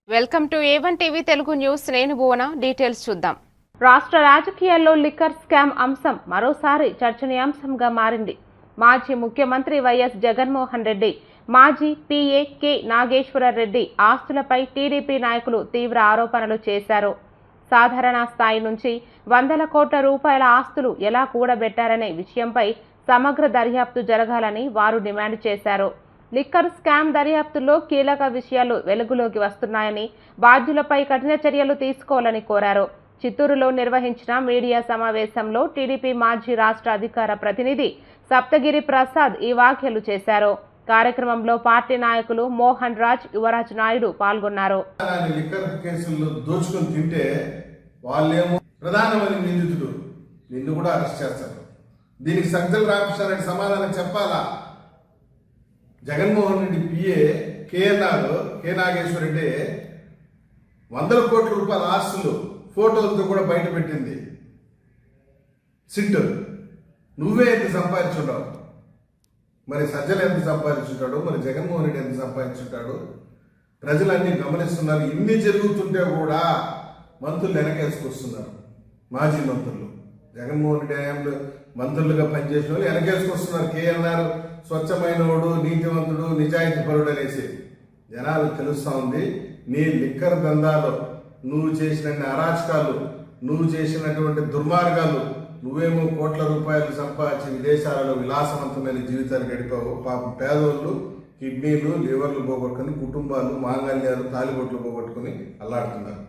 Welcome to A1 TV Telugu news. నేను భువన. Details చూద్దాం. రాష్ట్ర రాజకీయాల్లో లిక్కర్ స్కామ్ అంశం మరోసారి చర్చనీయాంశంగా మారింది. మాజీ ముఖ్యమంత్రి వైఎస్ జగన్మోహన్ రెడ్డి, మాజీ PA కె నాగేశ్వర రెడ్డి ఆస్తులపై టీడీపీ నాయకులు తీవ్ర ఆరోపణలు చేశారు. సాధారణ స్థాయి నుంచి వందల కోట్ల రూపాయల ఆస్తులు ఎలా కూడబెట్టారనే విషయంపై సమగ్ర దర్యాప్తు జరగాలని వారు డిమాండ్ చేశారు. లిక్కర్ స్కామ్ దర్యాప్తులో కీలక విషయాలు వెలుగులోకి వస్తున్నాయని, బాధ్యులపై కఠిన చర్యలు తీసుకోవాలని కోరారు. చిత్తూరులో నిర్వహించిన మీడియా సమావేశంలో టీడీపీ మాజీ రాష్ట్ర అధికార ప్రతినిధి సప్తగిరి ప్రసాద్ ఈ వ్యాఖ్యలు చేశారు. కార్యక్రమంలో పార్టీ నాయకులు మోహన్ రాజ్, యువరాజ్ నాయుడు పాల్గొన్నారు. లిక్కర్ కేసుల్లో దోచుకొని తింటే వాళ్ళేమో ప్రధానమైన నిందితుడు, నిన్ను కూడా అరెస్ట్ చేస్తారు. దీనికి సజ్జల రామకృష్ణారెడ్డి సమాధానం చెప్పాలా? జగన్మోహన్ రెడ్డి PA కె నాగేశ్వర రెడ్డి వందల కోట్ల రూపాయల ఆస్తులు ఫోటోలతో కూడా బయట పెట్టింది సిట్. నువ్వే ఎంత సంపాదించుంటావు? మరి సజ్జలు ఎంత సంపాదించుంటాడు? మరి జగన్మోహన్ రెడ్డి ఎంత సంపాదించుంటాడు? ప్రజలన్నీ గమనిస్తున్నారు. ఇన్ని జరుగుతుంటే కూడా మంత్రులు వెనకేసుకొస్తున్నారు. మాజీ మంత్రులు, జగన్మోహన్ రెడ్డి హయాంలో మంత్రులుగా పనిచేసిన వాళ్ళు వెనకేసుకొస్తున్నారు. కేఎన్ఆర్ స్వచ్ఛమైనవాడు, నీతివంతుడు, నిజాయితీ పరుడు అనేసి జనాలు తెలుస్తూ ఉంది. నీ లిక్కర్ దందాలు, నువ్వు చేసిన అరాచకాలు, నువ్వు చేసినటువంటి దుర్మార్గాలు, నువ్వేమో కోట్ల రూపాయలు సంపాదించి విదేశాలలో విలాసవంతమైన జీవితాలు గడిపావు. పాపం పేదోళ్ళు కిడ్నీలు, లివర్లు పోగొట్టుకుని, కుటుంబాలు, మాంగళ్యాలు, తాలిబొట్లు పోగొట్టుకుని అల్లాడుతున్నారు.